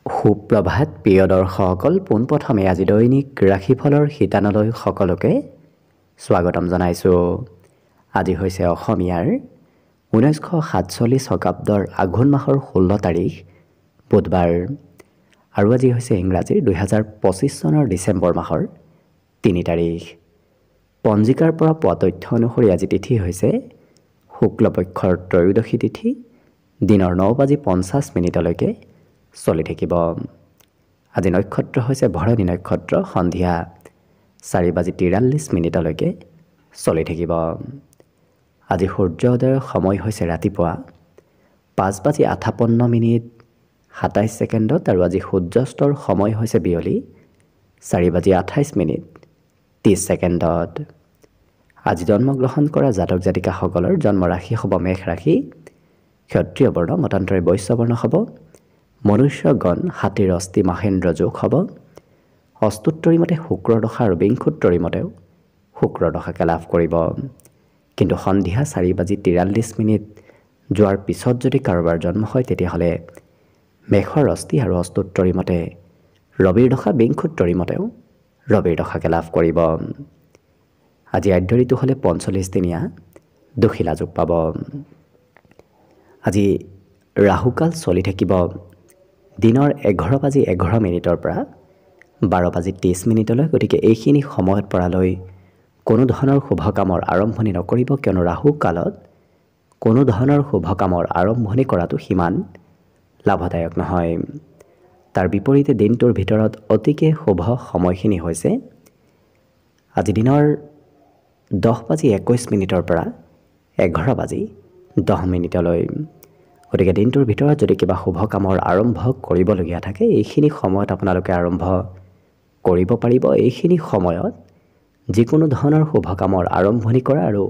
সুপ্ৰভাত প্ৰিয় দৰ্শকসকল, পোনপ্ৰথমে আজি দৈনিক ৰাশিফলৰ শিতানলৈ সকলোকে স্বাগতম জনাইছোঁ। আজি হৈছে অসমীয়াৰ 1947 শকাব্দৰ আঘোণ মাহৰ 16 তাৰিখ বুধবাৰ আৰু আজি হৈছে ইংৰাজীৰ 2025 চনৰ ডিচেম্বৰ মাহৰ 3 তাৰিখ। পঞ্জিকাৰ পৰা পোৱা তথ্য অনুসৰি আজি তিথি হৈছে শুক্লপক্ষৰ ত্ৰয়োদশী তিথি, দিনৰ 9:50 চলি থাকিব। আজি নক্ষত্ৰ হৈছে ভৰণী নক্ষত্ৰ, সন্ধিয়া 4:43 চলি থাকিব। আজি সূৰ্যোদয়ৰ সময় হৈছে ৰাতিপুৱা 5:58 আৰু আজি সূৰ্যাস্তৰ সময় হৈছে বিয়লি 4:28 আজি জন্মগ্ৰহণ কৰা জাতক জাতিকাসকলৰ জন্ম ৰাশি হ'ব মেষ ৰাশি, ক্ষত্ৰিয় বৰ্ণ মতান্তৰে বৈশ্য বৰ্ণ হ'ব, মনুষ্যগণ হাতীৰ অস্থি মাহেন্দ্ৰ যোগ হ'ব, অস্তুত্তৰী মতে শুক্ৰ দশা আৰু বিংশোত্তৰী মতেও শুক্ৰ দশাকে লাভ কৰিব। কিন্তু সন্ধিয়া 4:43 যোৱাৰ পিছত যদি কাৰোবাৰ জন্ম হয় তেতিয়াহ'লে মেষৰ অস্থি আৰু অস্তুত্তৰী মতে ৰবিৰ দশা, বিংশোত্তৰী মতেও ৰবিৰ দশাকে লাভ কৰিব। আজি আদ্য ঋতু হ'লে 45 দিনীয়া দুখিলা যোগ পাব। আজি ৰাহুকাল চলি থাকিব দিনৰ 11:11 পৰা 12:30। গতিকে এইখিনি সময়ত পৰালৈ কোনো ধৰণৰ শুভ কামৰ আৰম্ভণি নকৰিব, কিয়নো ৰাহু কালত কোনো ধৰণৰ শুভ কামৰ আৰম্ভণি কৰাটো সিমান লাভদায়ক নহয়। তাৰ বিপৰীতে দিনটোৰ ভিতৰত অতিকে শুভ সময়খিনি হৈছে আজি দিনৰ 10:21 পৰা 11:10। গতিকে দিনটোৰ ভিতৰত যদি কিবা শুভ কামৰ আৰম্ভ কৰিবলগীয়া থাকে এইখিনি সময়ত আপোনালোকে আৰম্ভ কৰিব পাৰিব। এইখিনি সময়ত যিকোনো ধৰণৰ শুভ কামৰ আৰম্ভণি কৰা আৰু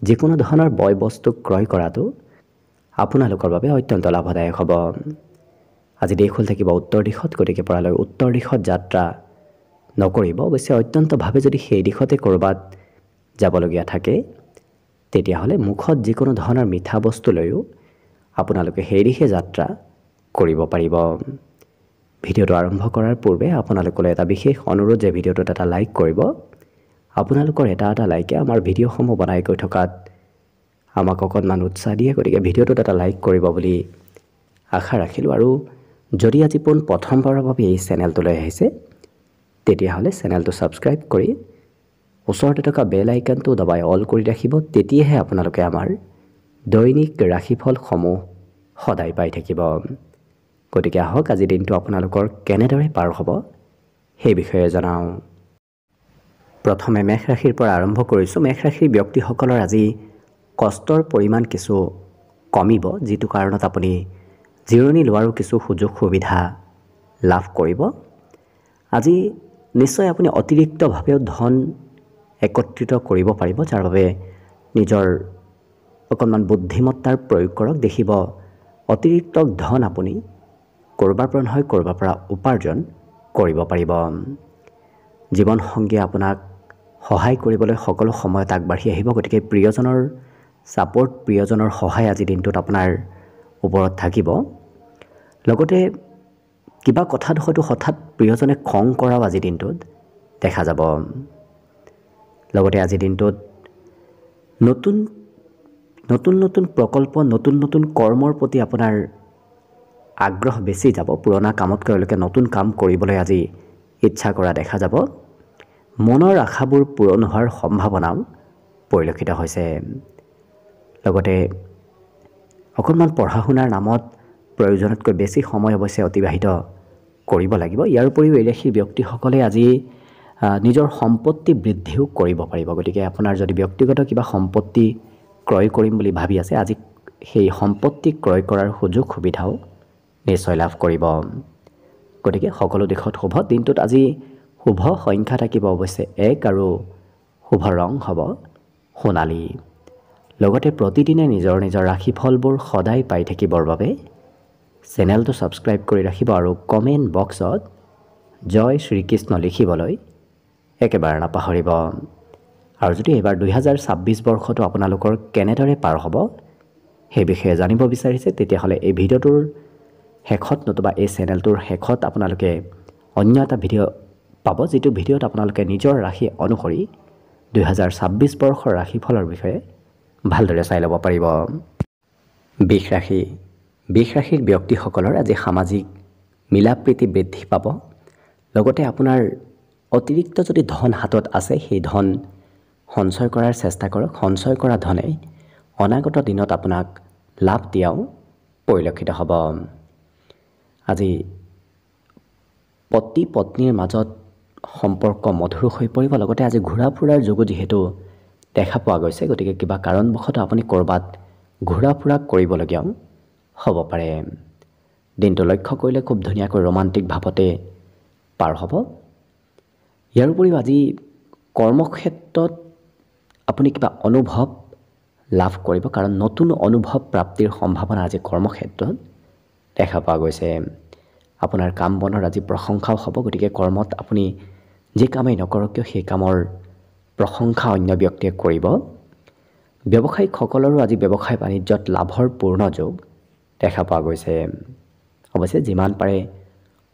যিকোনো ধৰণৰ বয় বস্তু ক্ৰয় কৰাটো আপোনালোকৰ বাবে অত্যন্ত লাভদায়ক হ'ব। আজি দেশ হ'ল থাকিব উত্তৰ দিশত, গতিকে পৰালৈ উত্তৰ দিশত যাত্ৰা নকৰিব। অৱশ্যে অত্যন্তভাৱে যদি সেই দিশতে ক'ৰবাত যাবলগীয়া থাকে তেতিয়াহ'লে মুখত যিকোনো ধৰণৰ মিঠা বস্তু লৈও আপোনালোকে সেই দিশে যাত্ৰা কৰিব পাৰিব। ভিডিঅ'টো আৰম্ভ কৰাৰ পূৰ্বে আপোনালোকলৈ এটা বিশেষ অনুৰোধ যে ভিডিঅ'টোত এটা লাইক কৰিব। আপোনালোকৰ এটা লাইকে আমাৰ ভিডিঅ'সমূহ বনাই গৈ থকাত আমাক অকণমান উৎসাহ দিয়ে, গতিকে ভিডিঅ'টোত এটা লাইক কৰিব বুলি আশা ৰাখিলোঁ। আৰু যদি আজি প্ৰথমবাৰৰ বাবে এই চেনেলটোলৈ আহিছে তেতিয়াহ'লে চেনেলটো ছাবস্ক্ৰাইব কৰি ওচৰতে থকা বেল আইকনটো দবাই অল কৰি ৰাখিব। তেতিয়াহে আপোনালোকে আমাৰ দৈনিক ৰাশিফলসমূহ সদায় পাই থাকিব। গতিকে আহক আজি দিনটো আপোনালোকৰ কেনেদৰে পাৰ হ'ব সেই বিষয়ে জনাওঁ। প্ৰথমে মেষ ৰাশিৰ পৰা আৰম্ভ কৰিছোঁ। মেষ ৰাশিৰ ব্যক্তিসকলৰ আজি কষ্টৰ পৰিমাণ কিছু কমিব, যিটো কাৰণত আপুনি জিৰণি লোৱাৰো কিছু সুযোগ সুবিধা লাভ কৰিব। আজি নিশ্চয় আপুনি অতিৰিক্তভাৱেও ধন একত্ৰিত কৰিব পাৰিব, যাৰ বাবে নিজৰ অকণমান বুদ্ধিমত্তাৰ প্ৰয়োগ কৰক। দেখিব অতিৰিক্ত ধন আপুনি ক'ৰবাৰ পৰা নহয় ক'ৰবাৰ পৰা উপাৰ্জন কৰিব পাৰিব। জীৱনসংগীয়ে আপোনাক সহায় কৰিবলৈ সকলো সময়ত আগবাঢ়ি আহিব। গতিকে প্ৰিয়জনৰ ছাপোৰ্ট, প্ৰিয়জনৰ সহায় আজি দিনটোত আপোনাৰ ওপৰত থাকিব। লগতে কিবা কথাত হয়তো হঠাৎ প্ৰিয়জনে খং কৰাও আজি দিনটোত দেখা যাব। লগতে আজি দিনটোত নতুন প্ৰকল্প, নতুন কৰ্মৰ প্ৰতি আপোনাৰ আগ্ৰহ বেছি যাব। পুৰণা কামতকৈ নতুন কাম কৰিবলৈ আজি ইচ্ছা কৰা দেখা যাব। মনৰ আশাবোৰ পূৰণ হোৱাৰ সম্ভাৱনাও পৰিলক্ষিত হৈছে। লগতে অকণমান পঢ়া শুনাৰ নামত প্ৰয়োজনতকৈ বেছি সময় অৱশ্যে অতিবাহিত কৰিব লাগিব। ইয়াৰ উপৰিও এই ৰাশিৰ ব্যক্তিসকলে আজি নিজৰ সম্পত্তি বৃদ্ধিও কৰিব পাৰিব। গতিকে আপোনাৰ যদি ব্যক্তিগত কিবা সম্পত্তি ক্ৰয় কৰিম বুলি ভাবি আছে, আজি সেই সম্পত্তি ক্ৰয় কৰাৰ সুযোগ সুবিধাও নিশ্চয় লাভ কৰিব। গতিকে সকলো দিশত শুভ। দিনটোত আজি শুভ সংখ্যা থাকিব অৱশ্যে 1 আৰু শুভ ৰং হ'ব সোণালী। লগতে প্ৰতিদিনে নিজৰ ৰাশিফলবোৰ সদায় পাই থাকিবৰ বাবে চেনেলটো ছাবস্ক্ৰাইব কৰি ৰাখিব আৰু কমেণ্ট বক্সত জয় শ্ৰীকৃষ্ণ লিখিবলৈ একেবাৰে নাপাহৰিব। আৰু যদি এইবাৰ 2026 বৰ্ষটো আপোনালোকৰ কেনেদৰে পাৰ হ'ব সেই বিষয়ে জানিব বিচাৰিছে তেতিয়াহ'লে এই ভিডিঅ'টোৰ শেষত নতুবা এই চেনেলটোৰ শেষত আপোনালোকে অন্য এটা ভিডিঅ' পাব, যিটো ভিডিঅ'ত আপোনালোকে নিজৰ ৰাশি অনুসৰি 2026 বৰ্ষৰ ৰাশিফলৰ বিষয়ে ভালদৰে চাই ল'ব পাৰিব। বৃষ ৰাশি। বৃষ ৰাশিৰ ব্যক্তিসকলৰ আজি সামাজিক মিলা প্ৰীতি বৃদ্ধি পাব। লগতে আপোনাৰ অতিৰিক্ত যদি ধন হাতত আছে সেই ধন সঞ্চয় কৰাৰ চেষ্টা কৰক। সঞ্চয় কৰা ধনে অনাগত দিনত আপোনাক লাভ দিয়াও পৰিলক্ষিত হ'ব। আজি পতি পত্নীৰ মাজত সম্পৰ্ক মধুৰ হৈ পৰিব। লগতে আজি ঘূৰা ফুৰাৰ যোগো যিহেতু দেখা পোৱা গৈছে, গতিকে কিবা কাৰণবশতঃ আপুনি ক'ৰবাত ঘূৰা ফুৰা কৰিবলগীয়াও হ'ব পাৰে। দিনটো লক্ষ্য কৰিলে খুব ধুনীয়াকৈ ৰোমান্টিক ভাৱতে পাৰ হ'ব। ইয়াৰ উপৰিও আজি কৰ্মক্ষেত্ৰত আপুনি কিবা অনুভৱ লাভ কৰিব, কাৰণ নতুন অনুভৱ প্ৰাপ্তিৰ সম্ভাৱনা আজি কৰ্মক্ষেত্ৰত দেখা পোৱা গৈছে। আপোনাৰ কাম বনৰ আজি প্ৰশংসাও হ'ব, গতিকে কৰ্মত আপুনি যি কামেই নকৰক কিয় সেই কামৰ প্ৰশংসা অন্য ব্যক্তিয়ে কৰিব। ব্যৱসায়িকসকলৰো আজি ব্যৱসায় বাণিজ্যত লাভৰ পূৰ্ণ যোগ দেখা পোৱা গৈছে। অৱশ্যে যিমান পাৰে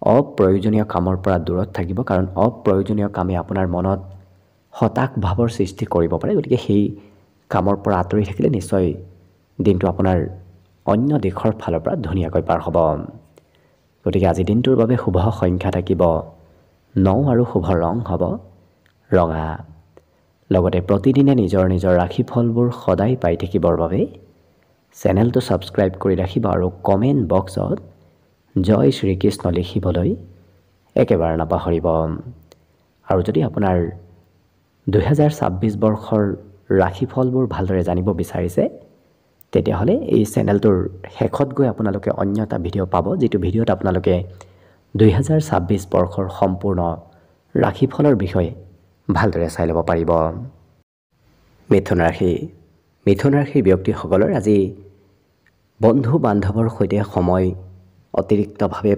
অপ্ৰয়োজনীয় কামৰ পৰা দূৰত থাকিব, কাৰণ অপ্ৰয়োজনীয় কামে আপোনাৰ মনত হতাশ ভাৱৰ সৃষ্টি কৰিব পাৰে। গতিকে সেই কামৰ পৰা আঁতৰি থাকিলে নিশ্চয় দিনটো আপোনাৰ অন্য দিশৰ ফালৰ পৰা ধুনীয়াকৈ পাৰ হ'ব। গতিকে আজি দিনটোৰ বাবে শুভ সংখ্যা থাকিব 9 আৰু শুভ ৰং হ'ব ৰঙা। লগতে প্ৰতিদিনে নিজৰ নিজৰ ৰাশিফলবোৰ সদায় পাই থাকিবৰ বাবে চেনেলটো ছাবস্ক্ৰাইব কৰি ৰাখিব আৰু কমেণ্ট বক্সত জয় শ্ৰীকৃষ্ণ লিখিবলৈ একেবাৰে নাপাহৰিব। আৰু যদি আপোনাৰ 2026 বৰ্ষৰ ৰাশিফলবোৰ ভালদৰে জানিব বিচাৰিছে, তেতিয়াহ'লে এই চেনেলটোৰ শেষত গৈ আপোনালোকে অন্য এটা ভিডিঅ' পাব, যিটো ভিডিঅ'ত আপোনালোকে 2026 বৰ্ষৰ সম্পূৰ্ণ ৰাশিফলৰ বিষয়ে ভালদৰে চাই ল'ব পাৰিব। মিথুন ৰাশি। মিথুন ৰাশিৰ ব্যক্তিসকলৰ আজি বন্ধু বান্ধৱৰ সৈতে সময় অতিৰিক্তভাৱে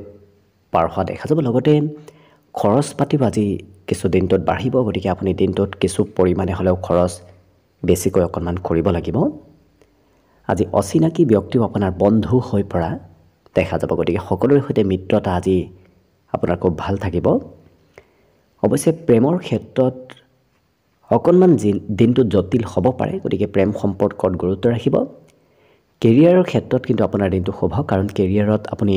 পাৰ হোৱা দেখা যাব। লগতে খৰচ পাতিও আজি কিছু দিনটোত বাঢ়িব, গতিকে আপুনি দিনটোত কিছু পৰিমাণে হ'লেও খৰচ বেছিকৈ অকণমান কৰিব লাগিব। আজি অচিনাকি ব্যক্তিও আপোনাৰ বন্ধু হৈ পৰা দেখা যাব, গতিকে সকলোৰে সৈতে মিত্ৰতা আজি আপোনাৰ খুব ভাল থাকিব। অৱশ্যে প্ৰেমৰ ক্ষেত্ৰত অকণমান দিনটো জটিল হ'ব পাৰে, গতিকে প্ৰেম সম্পৰ্কত গুৰুত্ব ৰাখিব। কেৰিয়াৰৰ ক্ষেত্ৰত কিন্তু আপোনাৰ দিনটো শুভ, কাৰণ কেৰিয়াৰত আপুনি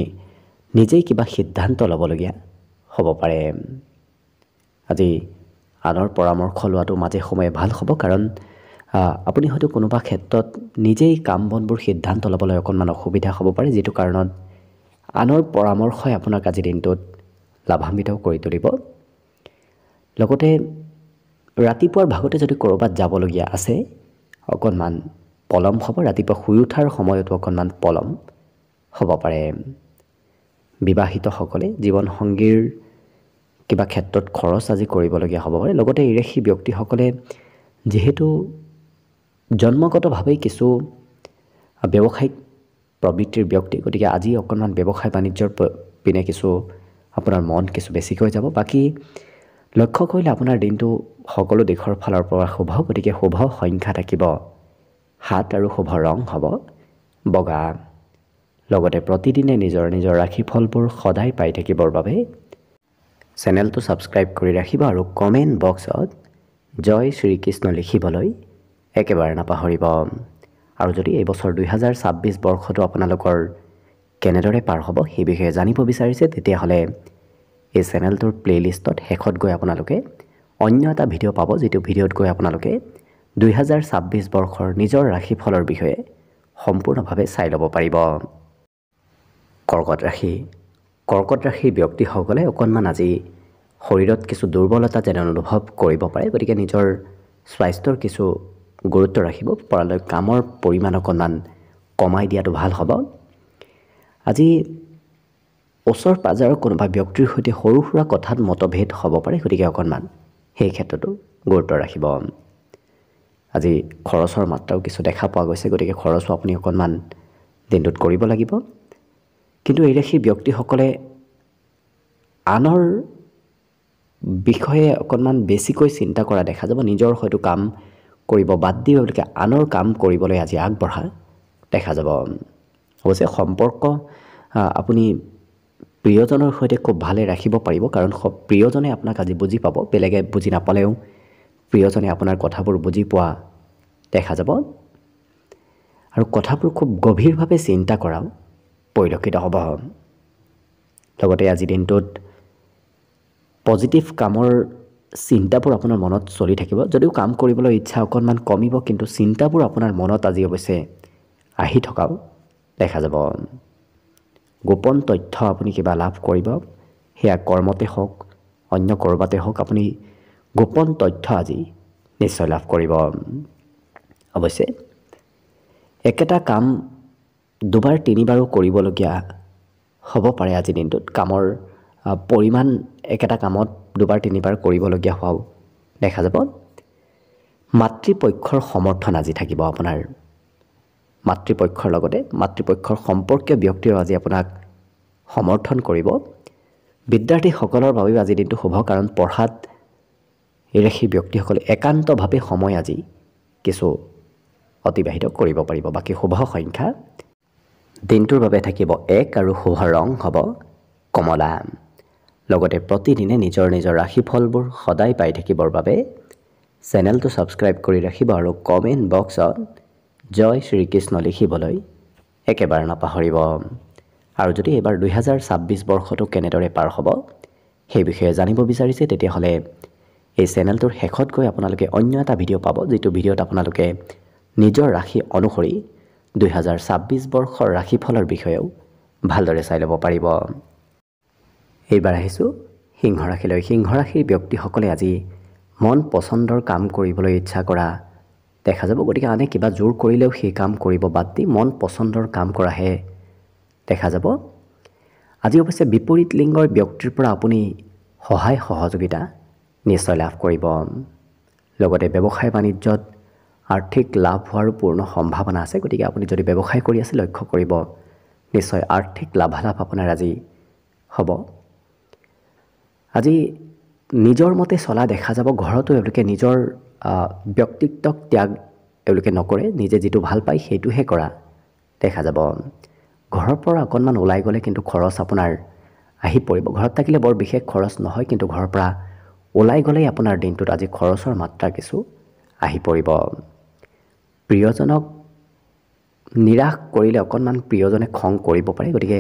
নিজেই কিবা সিদ্ধান্ত ল'বলগীয়া হ'ব পাৰে। আজি আনৰ পৰামৰ্শ লোৱাটো মাজে সময়ে ভাল হ'ব, কাৰণ আপুনি হয়তো কোনোবা ক্ষেত্ৰত নিজেই কাম বনবোৰ সিদ্ধান্ত ল'বলৈ অকণমান অসুবিধা হ'ব পাৰে, যিটো কাৰণত আনৰ পৰামৰ্শই আপোনাক আজি দিনটোত লাভান্বিত কৰি তুলিব। লগতে ৰাতিপুৱাৰ ভাগতে যদি ক'ৰবাত যাবলগীয়া আছে, অকণমান পলম হ'ব। ৰাতিপুৱা শুই উঠাৰ সময়তো অকণমান পলম হ'ব পাৰে। বিবাহিতসকলে জীৱনসংগীৰ কিবা ক্ষেত্ৰত খৰচ আজি কৰিবলগীয়া হ'ব পাৰে। লগতে এই ৰাশি ব্যক্তিসকলে যিহেতু জন্মগতভাৱেই কিছু ব্যৱসায়িক প্ৰবৃত্তিৰ ব্যক্তি, গতিকে আজি অকণমান ব্যৱসায় বাণিজ্যৰ পিনে কিছু আপোনাৰ মন কিছু বেছিকৈ যাব। বাকী লক্ষ্য কৰিলে আপোনাৰ দিনটো সকলো দিশৰ ফালৰ পৰা শুভ, গতিকে শুভ সংখ্যা থাকিব 7 আৰু শুভ ৰং হ'ব বগা। লগতে প্ৰতিদিনে নিজৰ নিজৰ ৰাশিফলবোৰ সদায় পাই থাকিবৰ বাবে চেনেলটো ছাবস্ক্ৰাইব কৰি ৰাখিব আৰু কমেণ্ট বক্সত জয় শ্ৰীকৃষ্ণ লিখিবলৈ একেবাৰে নাপাহৰিব। আৰু যদি এই বছৰ 2026 বৰ্ষটো আপোনালোকৰ কেনেদৰে পাৰ হ'ব সেই বিষয়ে জানিব বিচাৰিছে, তেতিয়াহ'লে এই চেনেলটোৰ প্লে'লিষ্টত শেষত গৈ আপোনালোকে অন্য এটা ভিডিঅ' পাব, যিটো ভিডিঅ'ত গৈ আপোনালোকে 2026 বৰ্ষৰ নিজৰ ৰাশিফলৰ বিষয়ে সম্পূৰ্ণভাৱে চাই ল'ব পাৰিব। কৰ্কট ৰাশি। কৰ্কট ৰাশিৰ ব্যক্তিসকলে অকণমান আজি শৰীৰত কিছু দুৰ্বলতা যেন অনুভৱ কৰিব পাৰে, গতিকে নিজৰ স্বাস্থ্যৰ কিছু গুৰুত্ব ৰাখিব। পৰালৈ কামৰ পৰিমাণ অকণমান কমাই দিয়াটো ভাল হ'ব। আজি ওচৰ পাজৰৰ কোনোবা ব্যক্তিৰ সৈতে সৰু সুৰা কথাত মতভেদ হ'ব পাৰে, গতিকে অকণমান সেই ক্ষেত্ৰতো গুৰুত্ব ৰাখিব। আজি খৰচৰ মাত্ৰাও কিছু দেখা পোৱা গৈছে, গতিকে খৰচো আপুনি অকণমান দিনটোত কৰিব লাগিব। কিন্তু এই ৰাশিৰ ব্যক্তিসকলে আনৰ বিষয়ে অকণমান বেছিকৈ চিন্তা কৰা দেখা যাব। নিজৰ হয়তো কাম কৰিব বাদ দি তেওঁলোকে আনৰ কাম কৰিবলৈ আজি আগবঢ়া দেখা যাব। অৱশ্যে সম্পৰ্ক আপুনি প্ৰিয়জনৰ সৈতে খুব ভালে ৰাখিব পাৰিব, কাৰণ প্ৰিয়জনে আপোনাক আজি বুজি পাব, বেলেগে বুজি নাপালেও প্ৰিয়জনে আপোনাৰ কথাবোৰ বুজি পোৱা দেখা যাব আৰু কথাবোৰ খুব গভীৰভাৱে চিন্তা কৰাও পৰিলক্ষিত হ'ব। লগতে আজি দিনটোত পজিটিভ কামৰ চিন্তাবোৰ আপোনাৰ মনত চলি থাকিব। যদিও কাম কৰিবলৈ ইচ্ছা অকণমান কমিব, কিন্তু চিন্তাবোৰ আপোনাৰ মনত আজি অৱশ্যে আহি থকাও দেখা যাব। গোপন তথ্য আপুনি কিবা লাভ কৰিব, সেয়া কৰ্মতে হওক অন্য ক'ৰবাতে হওক, আপুনি গোপন তথ্য আজি নিশ্চয় লাভ কৰিব। অৱশ্যে একেটা কাম দুবাৰ তিনিবাৰো কৰিবলগীয়া হ'ব পাৰে আজিৰ দিনটোত। কামৰ পৰিমাণ একেটা কামত দুবাৰ তিনিবাৰ কৰিবলগীয়া হোৱাও দেখা যাব। মাতৃপক্ষৰ সমৰ্থন আজি থাকিব আপোনাৰ। মাতৃপক্ষৰ লগতে মাতৃপক্ষৰ সম্পৰ্কীয় ব্যক্তিও আজি আপোনাক সমৰ্থন কৰিব। বিদ্যাৰ্থীসকলৰ বাবেও আজি দিনটো শুভ, কাৰণ পঢ়াত এই ৰাশিৰ ব্যক্তিসকলে একান্তভাৱে সময় আজি কিছু অতিবাহিত কৰিব পাৰিব। বাকী শুভ সংখ্যা দিনটোৰ বাবে থাকিব 1 আৰু শুভ ৰং হ'ব কমলা। লগতে প্ৰতিদিনে নিজৰ নিজৰ ৰাশিফলবোৰ সদায় পাই থাকিবৰ বাবে চেনেলটো ছাবস্ক্ৰাইব কৰি ৰাখিব আৰু কমেণ্ট বক্সত জয় শ্ৰীকৃষ্ণ লিখিবলৈ একেবাৰে নাপাহৰিব। আৰু যদি এইবাৰ 2026 বৰ্ষটো কেনেদৰে পাৰ হ'ব সেই বিষয়ে জানিব বিচাৰিছে, তেতিয়াহ'লে এই চেনেলটোৰ শেষত গৈ আপোনালোকে অন্য এটা ভিডিঅ' পাব, যিটো ভিডিঅ'ত আপোনালোকে নিজৰ ৰাশি অনুসৰি 2026 বৰ্ষৰ ৰাশিফলৰ বিষয়েও ভালদৰে চাই ল'ব পাৰিব। এইবাৰ আহিছোঁ সিংহ ৰাশিলৈ। সিংহ ৰাশিৰ ব্যক্তিসকলে আজি মন পচন্দৰ কাম কৰিবলৈ ইচ্ছা কৰা দেখা যাব। গতিকে আনে কিবা জোৰ কৰিলেও সেই কাম কৰিব বাদ দি মন পচন্দৰ কাম কৰাহে দেখা যাব। আজি অৱশ্যে বিপৰীত লিংগৰ ব্যক্তিৰ পৰা আপুনি সহায় সহযোগিতা নিশ্চয় লাভ কৰিব। লগতে ব্যৱসায় বাণিজ্যত আৰ্থিক লাভ হোৱাৰো পূৰ্ণ সম্ভাৱনা আছে। গতিকে আপুনি যদি ব্যৱসায় কৰি আছে, লক্ষ্য কৰিব নিশ্চয় আৰ্থিক লাভালাভ আপোনাৰ আজি হ'ব। আজি নিজৰ মতে চলা দেখা যাব। ঘৰতো এওঁলোকে নিজৰ ব্যক্তিত্বক ত্যাগ এওঁলোকে নকৰে, নিজে যিটো ভাল পায় সেইটোহে কৰা দেখা যাব। ঘৰৰ পৰা অকণমান ওলাই গ'লে কিন্তু খৰচ আপোনাৰ আহি পৰিব। ঘৰত থাকিলে বৰ বিশেষ খৰচ নহয়, কিন্তু ঘৰৰ পৰা ওলাই গ'লেই আপোনাৰ দিনটোত আজি খৰচৰ মাত্ৰা কিছু আহি পৰিব। প্ৰিয়জনক নিৰাশ কৰিলে অকণমান প্ৰিয়জনে খং কৰিব পাৰে। গতিকে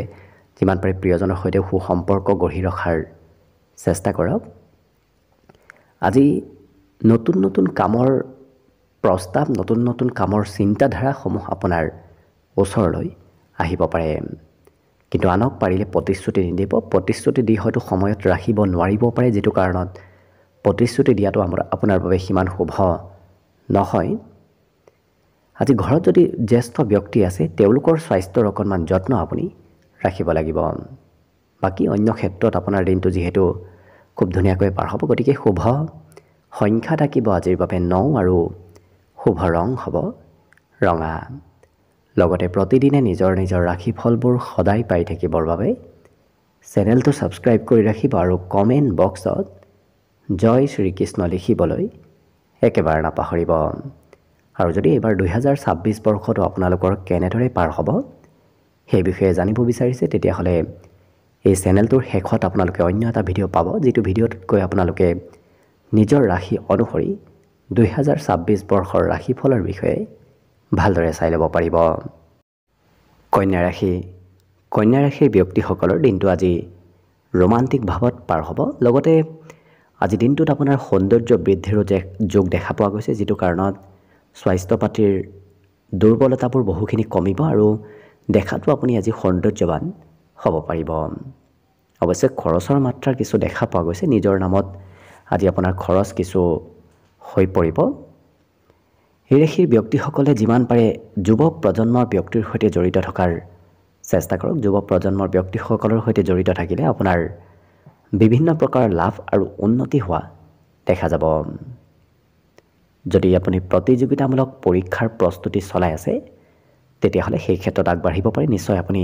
যিমান পাৰে প্ৰিয়জনৰ সৈতে সুসম্পৰ্ক গঢ়ি ৰখাৰ চেষ্টা কৰক। আজি নতুন নতুন কামৰ প্ৰস্তাৱ, নতুন নতুন কামৰ চিন্তাধাৰাসমূহ আপোনাৰ ওচৰলৈ আহিব পাৰে, কিন্তু আনক পাৰিলে প্ৰতিশ্ৰুতি নিদিব। প্ৰতিশ্ৰুতি দি হয়তো সময়ত ৰাখিব নোৱাৰিব পাৰে, যিটো কাৰণত প্ৰতিশ্ৰুতি দিয়াটো আপোনাৰ বাবে সিমান শুভ নহয়। আজি ঘৰত যদি জ্যেষ্ঠ ব্যক্তি আছে, তেওঁলোকৰ স্বাস্থ্যৰ অকণমান যত্ন আপুনি ৰাখিব লাগিব। বাকী অন্য ক্ষেত্ৰত আপোনাৰ দিনটো যিহেতু খুব ধুনীয়াকৈ পাৰ হ'ব, গতিকে শুভ সংখ্যা থাকিব আজিৰ বাবে 9 আৰু শুভ ৰং হ'ব ৰঙা। লগতে প্ৰতিদিনে নিজৰ নিজৰ ৰাশিফলবোৰ সদায় পাই থাকিবৰ বাবে চেনেলটো ছাবস্ক্ৰাইব কৰি ৰাখিব আৰু কমেণ্ট বক্সত জয় শ্ৰীকৃষ্ণ লিখিবলৈ একেবাৰে নাপাহৰিব। আৰু যদি এইবাৰ 2026 বৰ্ষটো আপোনালোকৰ কেনেদৰে পাৰ হ'ব সেই বিষয়ে জানিব বিচাৰিছে, তেতিয়াহ'লে এই চেনেলটোৰ শেষত আপোনালোকে অন্য এটা ভিডিঅ' পাব, যিটো ভিডিঅ'ত গৈ আপোনালোকে নিজৰ ৰাশি অনুসৰি 2026 বৰ্ষৰ ৰাশিফলৰ বিষয়ে ভালদৰে চাই ল'ব পাৰিব। কন্যা ৰাশি। কন্যা ৰাশিৰ ব্যক্তিসকলৰ দিনটো আজি ৰোমান্টিক ভাৱত পাৰ হ'ব। লগতে আজি দিনটোত আপোনাৰ সৌন্দৰ্য বৃদ্ধিৰো যোগ দেখা পোৱা গৈছে, যিটো কাৰণত স্বাস্থ্য পাতিৰ দুৰ্বলতাবোৰ বহুখিনি কমিব আৰু দেখাতো আপুনি আজি সৌন্দৰ্যৱান হ'ব পাৰিব। অৱশ্যে খৰচৰ মাত্ৰা কিছু দেখা পোৱা গৈছে। নিজৰ নামত আজি আপোনাৰ খৰচ কিছু হৈ পৰিব। এই ৰাশিৰ ব্যক্তিসকলে যিমান পাৰে যুৱ প্ৰজন্মৰ ব্যক্তিৰ সৈতে জড়িত থকাৰ চেষ্টা কৰক। যুৱ প্ৰজন্মৰ ব্যক্তিসকলৰ সৈতে জড়িত থাকিলে আপোনাৰ বিভিন্ন প্ৰকাৰৰ লাভ আৰু উন্নতি হোৱা দেখা যাব। যদি আপুনি প্ৰতিযোগিতামূলক পৰীক্ষাৰ প্ৰস্তুতি চলাই আছে, তেতিয়াহ'লে সেই ক্ষেত্ৰত আগবাঢ়িব পাৰে। নিশ্চয় আপুনি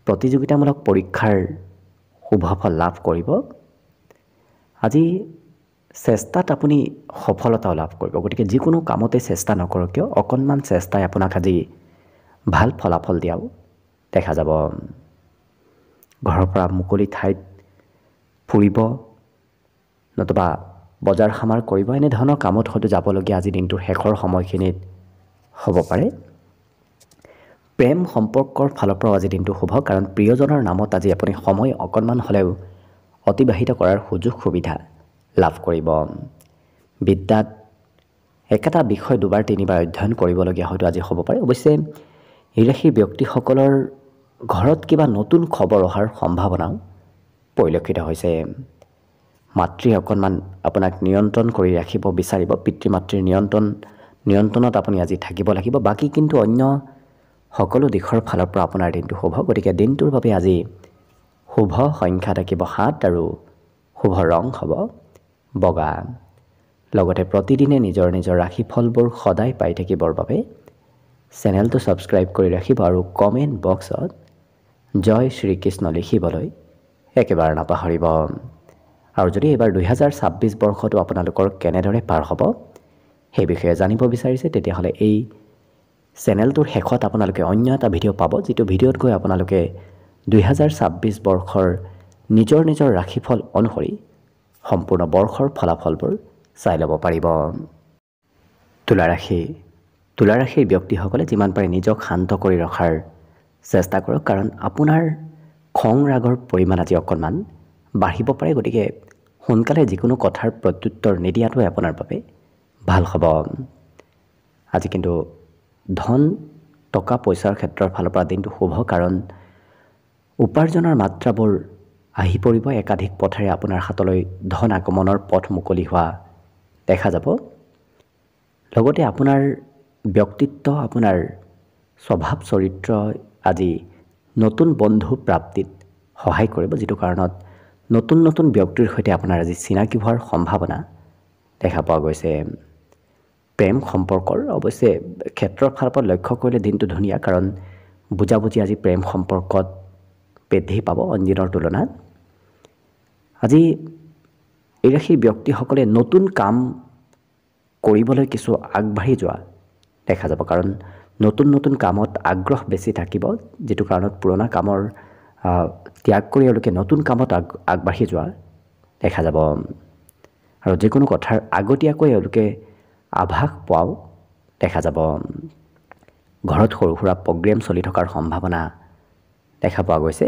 প্ৰতিযোগিতামূলক পৰীক্ষাৰ শুভ ফল লাভ কৰিব। আজি চেষ্টাত আপুনি সফলতাও লাভ কৰিব। গতিকে যিকোনো কামতে চেষ্টা নকৰক কিয়, অকণমান চেষ্টাই আপোনাক আজি ভাল ফলাফল দিয়াও দেখা যাব। ঘৰৰ পৰা মুকলি ঠাইত ফুৰিব নতুবা বজাৰ সমাৰ কৰিব এনেধৰণৰ কামত হয়তো যাবলগীয়া আজি দিনটোৰ শেষৰ সময়খিনিত হ'ব পাৰে। প্ৰেম সম্পৰ্কৰ ফালৰ পৰাও আজি দিনটো শুভ, কাৰণ প্ৰিয়জনৰ নামত আজি আপুনি সময় অকণমান হ'লেও অতিবাহিত কৰাৰ সুযোগ সুবিধা লাভ কৰিব। বিদ্যাত একেটা বিষয় দুবাৰ তিনিবাৰ অধ্যয়ন কৰিবলগীয়া হয়তো আজি হ'ব পাৰে। অৱশ্যে এই ৰাশিৰ ব্যক্তিসকলৰ ঘৰত কিবা নতুন খবৰ অহাৰ সম্ভাৱনাও পৰিলক্ষিত হৈছে। মাতৃয়ে অকণমান আপোনাক নিয়ন্ত্ৰণ কৰি ৰাখিব বিচাৰিব। পিতৃ মাতৃৰ নিয়ন্ত্ৰণত আপুনি আজি থাকিব লাগিব। বাকী কিন্তু অন্য সকলো দিশৰ ফালৰ পৰা আপোনাৰ দিনটো শুভ। গতিকে দিনটোৰ বাবে আজি শুভ সংখ্যা থাকিব 7 আৰু শুভ ৰং হ'ব বগা। লগতে প্ৰতিদিনে নিজৰ নিজৰ ৰাশিফলবোৰ সদায় পাই থাকিবৰ বাবে চেনেলটো ছাবস্ক্ৰাইব কৰি ৰাখিব আৰু কমেণ্ট বক্সত জয় শ্ৰীকৃষ্ণ লিখিবলৈ একেবাৰে নাপাহৰিব। আৰু যদি এইবাৰ 2026 বৰ্ষটো আপোনালোকৰ কেনেদৰে পাৰ হ'ব সেই বিষয়ে জানিব বিচাৰিছে, তেতিয়াহ'লে এই চেনেলটোৰ শেষত আপোনালোকে অন্য এটা ভিডিঅ' পাব, যিটো ভিডিঅ'ত গৈ আপোনালোকে 2026 বৰ্ষৰ নিজৰ নিজৰ ৰাশিফল অনুসৰি সম্পূৰ্ণ বৰ্ষৰ ফলাফলবোৰ চাই ল'ব পাৰিব। তুলা ৰাশিৰ ব্যক্তিসকলে যিমান পাৰে নিজক শান্ত কৰি ৰখাৰ চেষ্টা কৰক, কাৰণ আপোনাৰ খং ৰাগৰ পৰিমাণ আজি অকণমান বাঢ়িব পাৰে। গতিকে সোনকালে যিকোনো কথাৰ প্ৰত্যুত্তৰ নিদিয়াটোৱে আপোনাৰ বাবে ভাল হ'ব। আজি কিন্তু ধন টকা পইচাৰ ক্ষেত্ৰৰ ফালৰ পৰা দিনটো শুভ, কাৰণ উপাৰ্জনৰ মাত্ৰাবোৰ আহি পৰিব। একাধিক পথেৰে আপোনাৰ হাতলৈ ধন আগমনৰ পথ মুকলি হোৱা দেখা যাব। লগতে আপোনাৰ ব্যক্তিত্ব, আপোনাৰ স্বভাৱ চৰিত্ৰ আজি নতুন বন্ধু প্ৰাপ্তিত সহায় কৰিব, যিটো কাৰণত নতুন নতুন ব্যক্তিৰ সৈতে আপোনাৰ আজি চিনাকি হোৱাৰ সম্ভাৱনা দেখা পোৱা গৈছে। প্ৰেম সম্পৰ্কৰ অৱশ্যে ক্ষেত্ৰৰ ফালৰ পৰা লক্ষ্য কৰিলে দিনটো ধুনীয়া, কাৰণ বুজাবুজি আজি প্ৰেম সম্পৰ্কত বৃদ্ধি পাব অইন দিনৰ তুলনাত। আজি এই ৰাশিৰ ব্যক্তিসকলে নতুন কাম কৰিবলৈ কিছু আগবাঢ়ি যোৱা দেখা যাব, কাৰণ নতুন নতুন কামত আগ্ৰহ বেছি থাকিব, যিটো কাৰণত পুৰণা কামৰ ত্যাগ কৰি এওঁলোকে নতুন কামত আগবাঢ়ি যোৱা দেখা যাব। আৰু যিকোনো কথাৰ আগতীয়াকৈ এওঁলোকে আভাস পোৱাও দেখা যাব। ঘৰত সৰু সুৰা প্ৰগ্ৰেম চলি থকাৰ সম্ভাৱনা দেখা পোৱা গৈছে।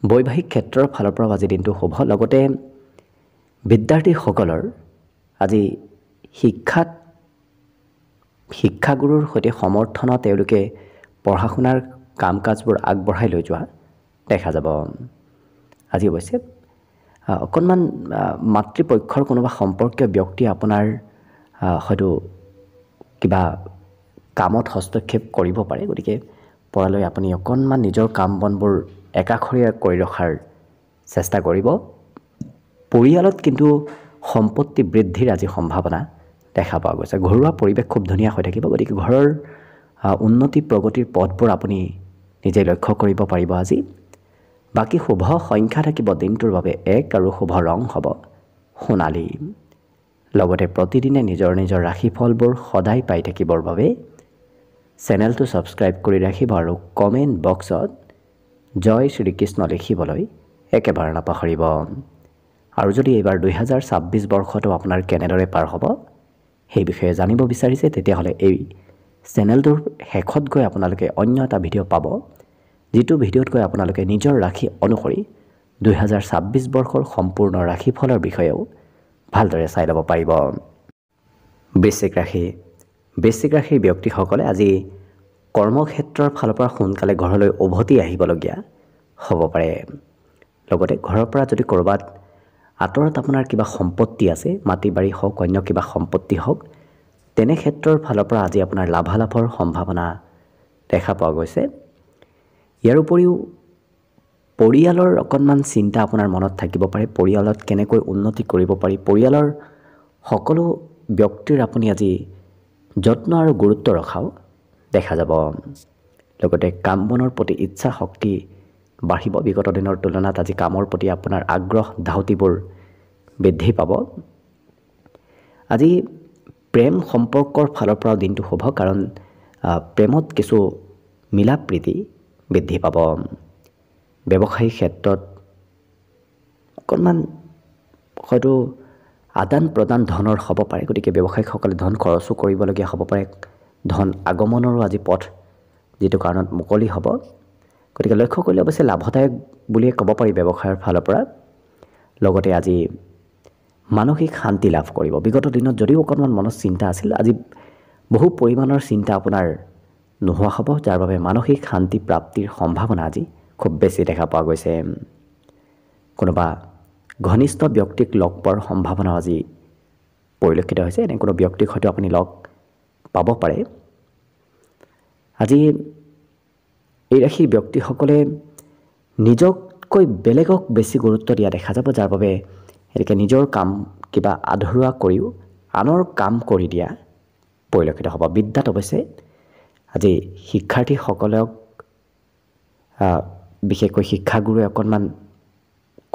বৈবাহিক ক্ষেত্ৰৰ ফালৰ পৰাও আজি দিনটো শুভ। লগতে বিদ্যাৰ্থীসকলৰ আজি শিক্ষাগুৰুৰ সৈতে সমৰ্থনত তেওঁলোকে পঢ়া শুনাৰ কাম কাজবোৰ আগবঢ়াই লৈ যোৱা দেখা যাব। আজি অৱশ্যে অকণমান মাতৃপক্ষৰ কোনোবা সম্পৰ্কীয় ব্যক্তিয়ে আপোনাৰ হয়তো কিবা কামত হস্তক্ষেপ কৰিব পাৰে। গতিকে পৰালৈ আপুনি অকণমান নিজৰ কাম বনবোৰ একাষৰীয়া কৰি ৰখাৰ চেষ্টা কৰিব। পৰিয়ালত কিন্তু সম্পত্তি বৃদ্ধিৰ আজি সম্ভাৱনা দেখা পোৱা গৈছে। ঘৰুৱা পৰিৱেশ খুব ধুনীয়া হৈ থাকিব। গতিকে ঘৰৰ উন্নতি প্ৰগতিৰ পথবোৰ আপুনি নিজে লক্ষ্য কৰিব পাৰিব আজি। বাকী শুভ সংখ্যা থাকিব দিনটোৰ বাবে 1 আৰু শুভ ৰং হ'ব সোণালী। লগতে প্ৰতিদিনে নিজৰ নিজৰ ৰাশিফলবোৰ সদায় পাই থাকিবৰ বাবে চেনেলটো ছাবস্ক্ৰাইব কৰি ৰাখিব আৰু কমেণ্ট বক্সত জয় শ্ৰীকৃষ্ণ লিখিবলৈ একেবাৰে নাপাহৰিব। আৰু যদি এইবাৰ 2026 বৰ্ষটো আপোনাৰ কেনেদৰে পাৰ হ'ব সেই বিষয়ে জানিব বিচাৰিছে, তেতিয়াহ'লে এই চেনেলটোৰ শেষত গৈ আপোনালোকে অন্য এটা ভিডিঅ' পাব, যিটো ভিডিঅ'ত গৈ আপোনালোকে নিজৰ ৰাশি অনুসৰি 2026 বৰ্ষৰ সম্পূৰ্ণ ৰাশিফলৰ বিষয়েও ভালদৰে চাই ল'ব পাৰিব। বৃশ্চিক ৰাশিৰ ব্যক্তিসকলে আজি কৰ্মক্ষেত্ৰৰ ফালৰ পৰা সোনকালে ঘৰলৈ উভতি আহিবলগীয়া হ'ব পাৰে। লগতে ঘৰৰ পৰা যদি ক'ৰবাত আঁতৰত আপোনাৰ কিবা সম্পত্তি আছে, মাটি বাৰী হওক অন্য কিবা সম্পত্তি হওক, তেনে ক্ষেত্ৰৰ ফালৰ পৰা আজি আপোনাৰ লাভালাভৰ সম্ভাৱনা দেখা পোৱা গৈছে। ইয়াৰ উপৰিও পৰিয়ালৰ অকণমান চিন্তা আপোনাৰ মনত থাকিব পাৰে। পৰিয়ালত কেনেকৈ উন্নতি কৰিব পাৰি, পৰিয়ালৰ সকলো ব্যক্তিৰ আপুনি আজি যত্ন আৰু গুৰুত্ব ৰখাও দেখা যাব। লগতে কাম বনৰ প্ৰতি ইচ্ছা শক্তি বাঢ়িব। বিগত দিনৰ তুলনাত আজি কামৰ প্ৰতি আপোনাৰ আগ্ৰহ ধাউতিবোৰ বৃদ্ধি পাব। আজি প্ৰেম সম্পৰ্কৰ ফালৰ পৰাও দিনটো শুভ, কাৰণ প্ৰেমত কিছু মিলা প্ৰীতি বৃদ্ধি পাব। ব্যৱসায়িক ক্ষেত্ৰত অকণমান হয়তো আদান প্ৰদান ধনৰ হ'ব পাৰে। গতিকে ব্যৱসায়িকসকলে ধন খৰচো কৰিবলগীয়া হ'ব পাৰে। ধন আগমনৰো আজি পথ যিটো কাৰণত মুকলি হ'ব। গতিকে লক্ষ্য কৰিলে অৱশ্যে লাভদায়ক বুলিয়ে ক'ব পাৰি ব্যৱসায়ৰ ফালৰ পৰা। লগতে আজি মানসিক শান্তি লাভ কৰিব। বিগত দিনত যদিও অকণমান মনত চিন্তা আছিল, আজি বহু পৰিমাণৰ চিন্তা আপোনাৰ নোহোৱা হ'ব, যাৰ বাবে মানসিক শান্তি প্ৰাপ্তিৰ সম্ভাৱনা আজি খুব বেছি দেখা পোৱা গৈছে। কোনোবা ঘনিষ্ঠ ব্যক্তিক লগ পোৱাৰ সম্ভাৱনা আজি পৰিলক্ষিত হৈছে। এনে কোনো ব্যক্তিক হয়তো আপুনি লগ পাব পাৰে। আজি এই ৰাশিৰ ব্যক্তিসকলে নিজতকৈ বেলেগক বেছি গুৰুত্ব দিয়া দেখা যাব, যাৰ বাবে এনেকৈ নিজৰ কাম কিবা আধৰুৱা কৰিও আনৰ কাম কৰি দিয়া পৰিলক্ষিত হ'ব। বিদ্যাত অৱশ্যে আজি শিক্ষাৰ্থীসকলক বিশেষকৈ শিক্ষাগুৰুৱে অকণমান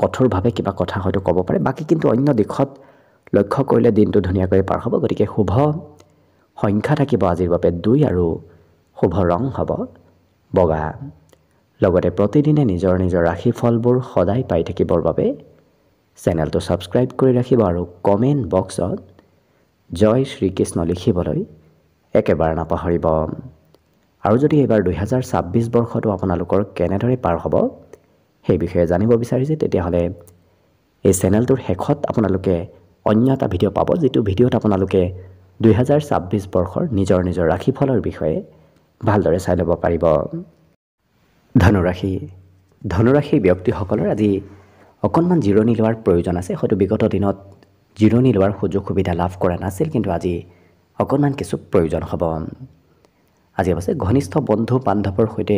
কঠোৰভাৱে কিবা কথা হয়তো ক'ব পাৰে। বাকী কিন্তু অন্য দিশত লক্ষ্য কৰিলে দিনটো ধুনীয়াকৈ পাৰ হ'ব। গতিকে শুভ সংখ্যা থাকিব আজিৰ বাবে 2 আৰু শুভ ৰং হ'ব বগা। লগতে প্ৰতিদিনে নিজৰ নিজৰ ৰাশিফলবোৰ সদায় পাই থাকিবৰ বাবে চেনেলটো ছাবস্ক্ৰাইব কৰি ৰাখিব আৰু কমেণ্ট বক্সত জয় শ্ৰীকৃষ্ণ লিখিবলৈ একেবাৰে নাপাহৰিব। আৰু যদি এইবাৰ 2026 বৰ্ষটো আপোনালোকৰ কেনেদৰে পাৰ হ'ব সেই বিষয়ে জানিব বিচাৰিছে, তেতিয়াহ'লে এই চেনেলটোৰ শেষত আপোনালোকে অন্য এটা ভিডিঅ' পাব, যিটো ভিডিঅ'ত আপোনালোকে 2026 বৰ্ষৰ নিজৰ নিজৰ ৰাশিফলৰ বিষয়ে ভালদৰে চাই ল'ব পাৰিব। ধনুৰাশি ব্যক্তিসকলৰ আজি অকণমান জিৰণি লোৱাৰ প্ৰয়োজন আছে। হয়তো বিগত দিনত জিৰণি লোৱাৰ সুযোগ সুবিধা লাভ কৰা নাছিল, কিন্তু আজি অকণমান কিছু প্ৰয়োজন হ'ব। আজি অৱশ্যে ঘনিষ্ঠ বন্ধু বান্ধৱৰ সৈতে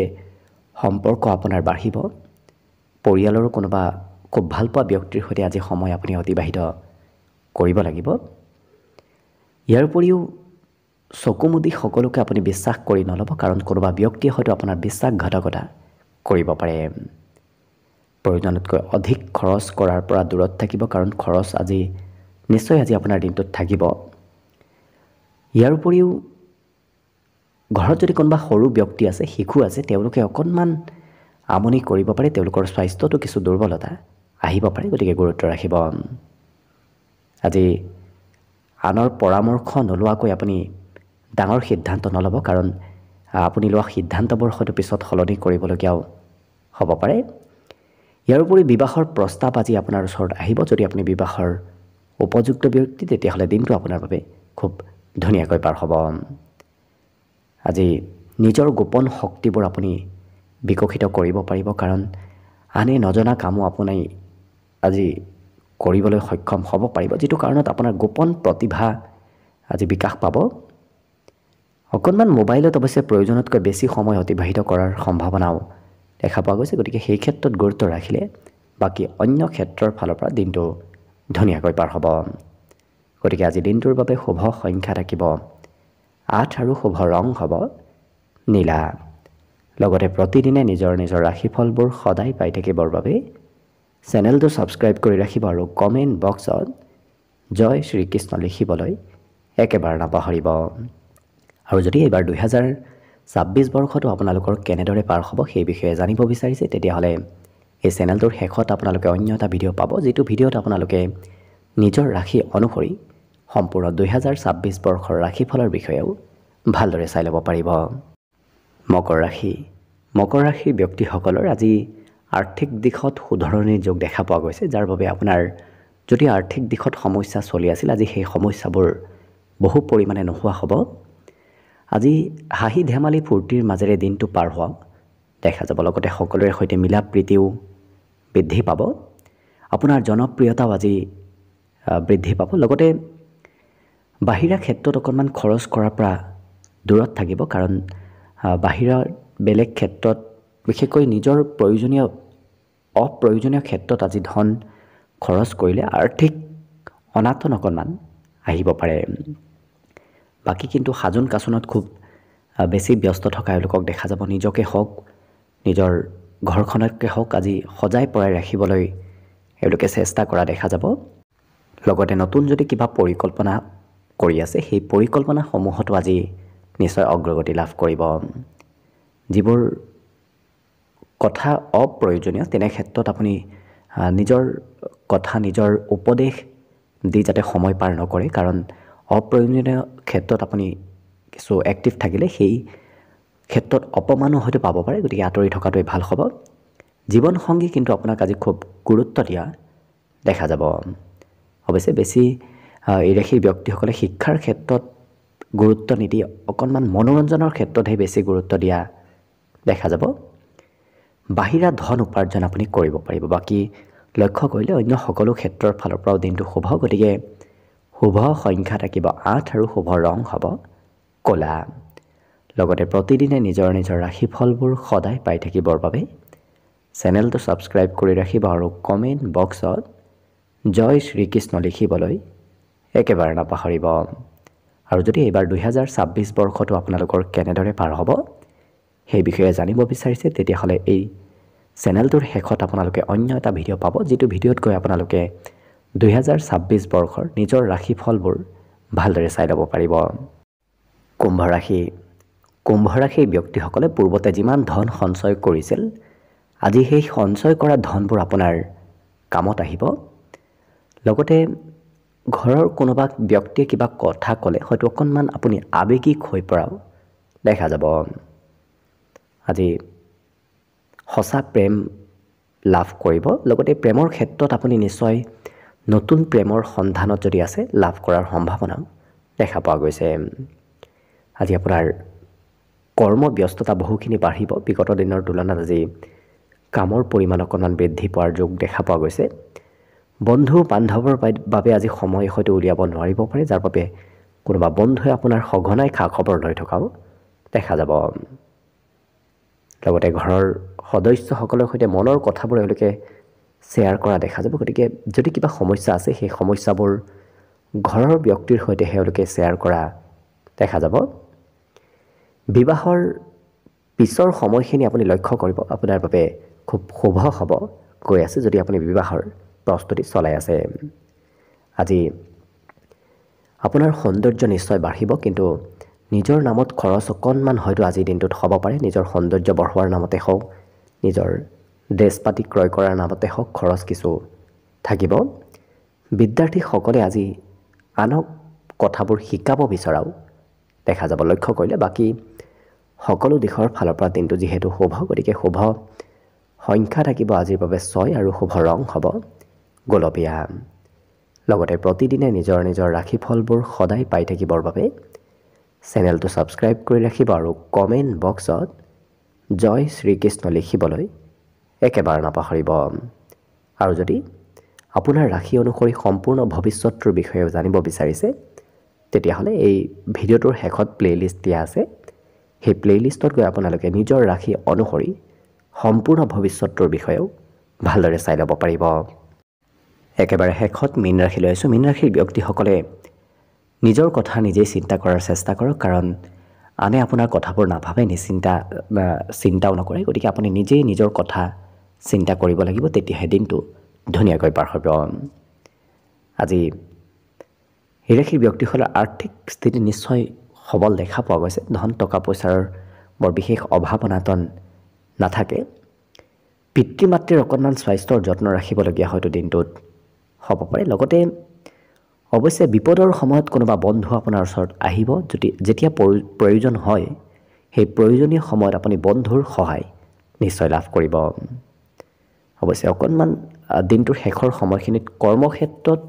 সম্পৰ্ক আপোনাৰ বাঢ়িব। পৰিয়ালৰ কোনোবা খুব ভাল পোৱা ব্যক্তিৰ সৈতে আজি সময় আপুনি অতিবাহিত কৰিব লাগিব। ইয়াৰ উপৰিও চকু মুদি সকলোকে আপুনি বিশ্বাস কৰি নল'ব, কাৰণ কোনোবা ব্যক্তিয়ে হয়তো আপোনাৰ বিশ্বাসঘাতকতা কৰিব পাৰে। প্ৰয়োজনতকৈ অধিক খৰচ কৰাৰ পৰা দূৰত থাকিব, কাৰণ খৰচ আজি নিশ্চয় আপোনাৰ দিনটোত থাকিব। ইয়াৰ উপৰিও ঘৰত যদি কোনোবা সৰু ব্যক্তি আছে, শিশু আছে, তেওঁলোকে অকণমান আমনি কৰিব পাৰে। তেওঁলোকৰ স্বাস্থ্যটো কিছু দুৰ্বলতা আহিব পাৰে, গতিকে গুৰুত্ব ৰাখিব। আজি আনৰ পৰামৰ্শ নোলোৱাকৈ আপুনি ডাঙৰ সিদ্ধান্ত নল'ব, কাৰণ আপুনি লোৱা সিদ্ধান্তবোৰ হয়তো পিছত সলনি কৰিবলগীয়াও হ'ব পাৰে। ইয়াৰ উপৰি বিবাহৰ প্ৰস্তাৱ আজি আপোনাৰ ওচৰত আহিব। যদি আপুনি বিবাহৰ উপযুক্ত ব্যক্তি, তেতিয়াহ'লে দিনটো আপোনাৰ বাবে খুব ধুনীয়াকৈ পাৰ হ'ব। আজি নিজৰ গোপন শক্তিবোৰ আপুনি বিকশিত কৰিব পাৰিব, কাৰণ আনে নজনা কামো আপুনি আজি কৰিবলৈ সক্ষম হ'ব পাৰিব, যিটো কাৰণত আপোনাৰ গোপন প্ৰতিভা আজি বিকাশ পাব। অকণমান মোবাইলত অৱশ্যে প্ৰয়োজনতকৈ বেছি সময় অতিবাহিত কৰাৰ সম্ভাৱনাও দেখা পোৱা গৈছে, গতিকে সেই ক্ষেত্ৰত গুৰুত্ব ৰাখিলে বাকী অন্য ক্ষেত্ৰৰ ফালৰ পৰা দিনটো ধুনীয়াকৈ পাৰ হ'ব। গতিকে আজি দিনটোৰ বাবে শুভ সংখ্যা থাকিব 8 আৰু শুভ ৰং হ'ব নীলা। লগতে প্ৰতিদিনে নিজৰ নিজৰ ৰাশিফলবোৰ সদায় পাই থাকিবৰ বাবে চেনেলটো ছাবস্ক্ৰাইব কৰি ৰাখিব আৰু কমেণ্ট বক্সত জয় শ্ৰীকৃষ্ণ লিখিবলৈ একেবাৰে নাপাহৰিব। আৰু যদি এইবাৰ 2026 বৰ্ষটো আপোনালোকৰ কেনেদৰে পাৰ হ'ব সেই বিষয়ে জানিব বিচাৰিছে, তেতিয়াহ'লে এই চেনেলটোৰ শেষত আপোনালোকে অন্য এটা ভিডিঅ' পাব, যিটো ভিডিঅ'ত আপোনালোকে নিজৰ ৰাশি অনুসৰি সম্পূৰ্ণ 2026 বৰ্ষৰ ৰাশিফলৰ বিষয়েও ভালদৰে চাই ল'ব পাৰিব। মকৰ ৰাশিৰ ব্যক্তিসকলৰ আজি আৰ্থিক দিশত শুধৰণিৰ যোগ দেখা পোৱা গৈছে, যাৰ বাবে আপোনাৰ যদি আৰ্থিক দিশত সমস্যা চলি আছিল, আজি সেই সমস্যাবোৰ বহু পৰিমাণে নোহোৱা হ'ব। আজি হাঁহি ধেমালি ফূৰ্তিৰ মাজেৰে দিনটো পাৰ হোৱা দেখা যাব। লগতে সকলোৰে সৈতে মিলা প্ৰীতিও বৃদ্ধি পাব। আপোনাৰ জনপ্ৰিয়তাও আজি বৃদ্ধি পাব। লগতে বাহিৰা ক্ষেত্ৰত অকণমান খৰচ কৰাৰ পৰা দূৰত থাকিব, কাৰণ বাহিৰৰ বেলেগ ক্ষেত্ৰত বিশেষকৈ নিজৰ অপ্ৰয়োজনীয় ক্ষেত্ৰত আজি ধন খৰচ কৰিলে আৰ্থিক অনাটন অকণমান আহিব পাৰে। বাকী কিন্তু সাজোন কাচোনত খুব বেছি ব্যস্ত থকা এওঁলোকক দেখা যাব। নিজকে হওক, নিজৰ ঘৰখনকে হওক আজি সজাই পৰাই ৰাখিবলৈ এওঁলোকে চেষ্টা কৰা দেখা যাব। লগতে নতুন যদি কিবা পৰিকল্পনা কৰি আছে, সেই পৰিকল্পনাসমূহতো আজি নিশ্চয় অগ্ৰগতি লাভ কৰিব। যিবোৰ কথা অপ্ৰয়োজনীয় তেনে ক্ষেত্ৰত আপুনি নিজৰ কথা নিজৰ উপদেশ দি যাতে সময় পাৰ নকৰে, কাৰণ অপ্ৰয়োজনীয় ক্ষেত্ৰত আপুনি কিছু এক্টিভ থাকিলে সেই ক্ষেত্ৰত অপমানো হয়তো পাব পাৰে, গতিকে আঁতৰি থকাটোৱে ভাল হ'ব। জীৱনসংগী কিন্তু আপোনাক আজি খুব গুৰুত্ব দিয়া দেখা যাব। অৱশ্যে বেছি এই ৰাশিৰ ব্যক্তিসকলে শিক্ষাৰ ক্ষেত্ৰত গুৰুত্ব নিদিয়ে, অকণমান মনোৰঞ্জনৰ ক্ষেত্ৰতহে বেছি গুৰুত্ব দিয়া দেখা যাব। বাহিৰা ধন উপাৰ্জন আপুনি কৰিব পাৰিব। বাকী লক্ষ্য কৰিলে অন্য সকলো ক্ষেত্ৰৰ ফালৰ পৰাও দিনটো শুভ, গতিকে শুভ সংখ্যা থাকিব 8 আৰু শুভ ৰং হ'ব ক'লা। লগতে প্ৰতিদিনে নিজৰ নিজৰ ৰাশিফলবোৰ সদায় পাই থাকিবৰ বাবে চেনেলটো ছাবস্ক্ৰাইব কৰি ৰাখিব আৰু কমেণ্ট বক্সত জয় শ্ৰীকৃষ্ণ লিখিবলৈ একেবাৰে নাপাহৰিব। আৰু যদি এইবাৰ 2026 বৰ্ষটো আপোনালোকৰ কেনেদৰে পাৰ হ'ব সেই বিষয়ে জানিব বিচাৰিছে, তেতিয়াহ'লে এই চেনেলটোৰ শেষত আপোনালোকে অন্য এটা ভিডিঅ' পাব, যিটো ভিডিঅ'ত গৈ আপোনালোকে 2026 বৰ্ষৰ নিজৰ ৰাশিফলবোৰ ভালদৰে চাই ল'ব পাৰিব। কুম্ভ ৰাশিৰ ব্যক্তিসকলে পূৰ্বতে যিমান ধন সঞ্চয় কৰিছিল, আজি সেই সঞ্চয় কৰা ধনবোৰ আপোনাৰ কামত আহিব। লগতে ঘৰৰ কোনোবা ব্যক্তিয়ে কিবা কথা ক'লে হয়তো অকণমান আপুনি আৱেগিক হৈ পৰাও দেখা যাব। আজি সঁচা প্ৰেম লাভ কৰিব। লগতে প্ৰেমৰ ক্ষেত্ৰত আপুনি নিশ্চয় নতুন প্ৰেমৰ সন্ধানত যদি আছে, লাভ কৰাৰ সম্ভাৱনাও দেখা পোৱা গৈছে। আজি আপোনাৰ কৰ্মব্যস্ততা বহুখিনি বাঢ়িব। বিগত দিনৰ তুলনাত আজি কামৰ পৰিমাণ অকণমান বৃদ্ধি পোৱাৰ যোগ দেখা পোৱা গৈছে। বন্ধু বান্ধৱৰ বাবে আজি সময় হয়তো উলিয়াব নোৱাৰিব পাৰে, যাৰ বাবে কোনোবা বন্ধুৱে আপোনাৰ সঘনাই খা খবৰ লৈ থকাও দেখা যাব। লগতে ঘৰৰ সদস্যসকলৰ সৈতে মনৰ কথাবোৰ এওঁলোকে শ্বেয়াৰ কৰা দেখা যাব। গতিকে যদি কিবা সমস্যা আছে, সেই সমস্যাবোৰ ঘৰৰ ব্যক্তিৰ সৈতে এওঁলোকে শ্বেয়াৰ কৰা দেখা যাব। বিবাহৰ পিছৰ সময়খিনি আপুনি লক্ষ্য কৰিব, আপোনাৰ বাবে খুব শুভ হ'ব গৈ আছে যদি আপুনি বিবাহৰ প্ৰস্তুতি চলাই আছে। আজি আপোনাৰ সৌন্দৰ্য নিশ্চয় বাঢ়িব, কিন্তু নিজৰ নামত খৰচ অকণমান হয়তো আজিৰ দিনটোত হ'ব পাৰে। নিজৰ সৌন্দৰ্য বঢ়োৱাৰ নামতে হওক, নিজৰ ড্ৰেছ পাতি ক্ৰয় কৰাৰ নামতে হওক, খৰচ কিছু থাকিব। বিদ্যাৰ্থীসকলে আজি আনক কথাবোৰ শিকাব বিচৰাও দেখা যাব লক্ষ্য কৰিলে। বাকী সকলো দিশৰ ফালৰ পৰা দিনটো যিহেতু শুভ, গতিকে শুভ সংখ্যা থাকিব আজিৰ বাবে 6 আৰু শুভ ৰং হ'ব গোলপীয়া। লগতে প্ৰতিদিনে নিজৰ নিজৰ ৰাশিফলবোৰ সদায় পাই থাকিবৰ বাবে চেনেলটো ছাবস্ক্ৰাইব কৰি ৰাখিব আৰু কমেণ্ট বক্সত জয় শ্ৰীকৃষ্ণ লিখিবলৈ একেবাৰে নাপাহৰিব। আৰু যদি আপোনাৰ ৰাশি অনুসৰি সম্পূৰ্ণ ভৱিষ্যতটোৰ বিষয়ে জানিব বিচাৰিছে, তেতিয়াহ'লে এই ভিডিঅ'টোৰ শেষত প্লে'লিষ্ট দিয়া আছে। সেই প্লে'লিষ্টত গৈ আপোনালোকে নিজৰ ৰাশি অনুসৰি সম্পূৰ্ণ ভৱিষ্যতটোৰ বিষয়েও ভালদৰে চাই ল'ব পাৰিব। একেবাৰে শেষত মীন ৰাশিলৈ আহিছোঁ। মীন ৰাশিৰ ব্যক্তিসকলে নিজৰ কথা নিজেই চিন্তা কৰাৰ চেষ্টা কৰক, কাৰণ আনে আপোনাৰ কথাবোৰ নাভাবে, চিন্তাও নকৰে। গতিকে আপুনি নিজেই নিজৰ কথা চিন্তা কৰিব লাগিব, তেতিয়াহে দিনটো ধুনীয়াকৈ পাৰ হ'ব। আজি এই ৰাশিৰ ব্যক্তিসকলৰ আৰ্থিক স্থিতি নিশ্চয় সবল দেখা পোৱা গৈছে। ধন টকা পইচাৰ বৰ বিশেষ অভাৱ অনাটন নাথাকে। পিতৃ মাতৃৰ অকণমান স্বাস্থ্যৰ যত্ন ৰাখিবলগীয়া হয়তো দিনটোত হ'ব পাৰে। লগতে অৱশ্যে বিপদৰ সময়ত কোনোবা বন্ধু আপোনাৰ ওচৰত আহিব, যেতিয়া প্ৰয়োজন হয়, সেই প্ৰয়োজনীয় সময়ত আপুনি বন্ধুৰ সহায় নিশ্চয় লাভ কৰিব। অৱশ্যে অকণমান দিনটোৰ শেষৰ সময়খিনিত কৰ্মক্ষেত্ৰত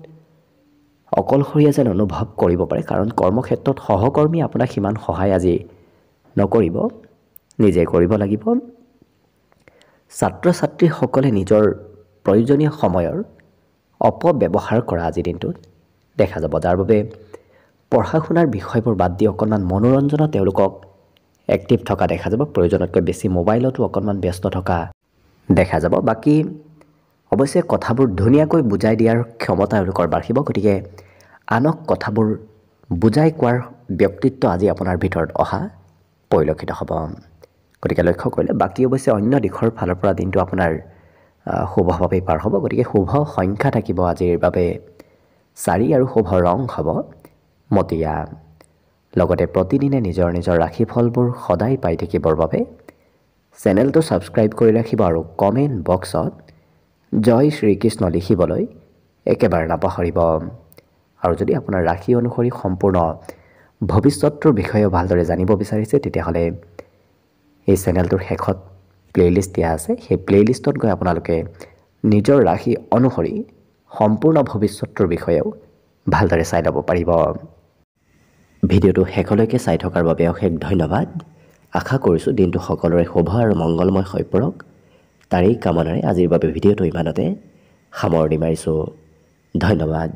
অকলশৰীয়া যেন অনুভৱ কৰিব পাৰে, কাৰণ কৰ্মক্ষেত্ৰত সহকৰ্মী আপোনাক সিমান সহায় আজি নকৰিব, নিজে কৰিব লাগিব। ছাত্ৰ ছাত্ৰীসকলে নিজৰ প্ৰয়োজনীয় সময়ৰ অপব্যৱহাৰ কৰা আজিৰ দিনটোত দেখা যাব, যাৰ বাবে পঢ়া শুনাৰ বিষয়বোৰ বাদ দি অকণমান মনোৰঞ্জনত তেওঁলোকক এক্টিভ থকা দেখা যাব। প্ৰয়োজনতকৈ বেছি মোবাইলতো অকণমান ব্যস্ত থকা দেখা যাব। বাকী অৱশ্যে কথাবোৰ ধুনীয়াকৈ বুজাই দিয়াৰ ক্ষমতা এওঁলোকৰ বাঢ়িব, গতিকে আনক কথাবোৰ বুজাই কোৱাৰ ব্যক্তিত্ব আজি আপোনাৰ ভিতৰত অহা পৰিলক্ষিত হ'ব। গতিকে লক্ষ্য কৰিলে বাকী অৱশ্যে অন্য দিশৰ ফালৰ পৰা দিনটো আপোনাৰ শুভভাৱেই পাৰ হ'ব। গতিকে শুভ সংখ্যা থাকিব আজিৰ বাবে 4 আৰু শুভ ৰং হ'ব মটীয়া। লগতে প্ৰতিদিনে নিজৰ নিজৰ ৰাশিফলবোৰ সদায় পাই থাকিবৰ বাবে চেনেলটো ছাবস্ক্ৰাইব কৰি ৰাখিব আৰু কমেণ্ট বক্সত জয় শ্ৰীকৃষ্ণ লিখিবলৈ একেবাৰে নাপাহৰিব। আৰু যদি আপোনাৰ ৰাশি অনুসৰি সম্পূৰ্ণ ভৱিষ্যতৰ বিষয়ে ভালদৰে জানিব বিচাৰিছে তেতিয়াহ'লে এই চেনেলটোৰ শেষত প্লে'লিষ্ট দিয়া আছে। সেই প্লে'লিষ্টত গৈ আপোনালোকে নিজৰ ৰাশি অনুসৰি সম্পূৰ্ণ ভৱিষ্যতৰ বিষয়েও ভালদৰে চাই ল'ব পাৰিব। ভিডিঅ'টো শেষলৈকে চাই থকাৰ বাবে অশেষ ধন্যবাদ। আশা কৰিছোঁ দিনটো সকলোৰে শুভ আৰু মংগলময় হৈ পৰক। তাৰেই কামনাৰে আজিৰ বাবে ভিডিঅ'টো ইমানতে সামৰণি মাৰিছোঁ। ধন্যবাদ।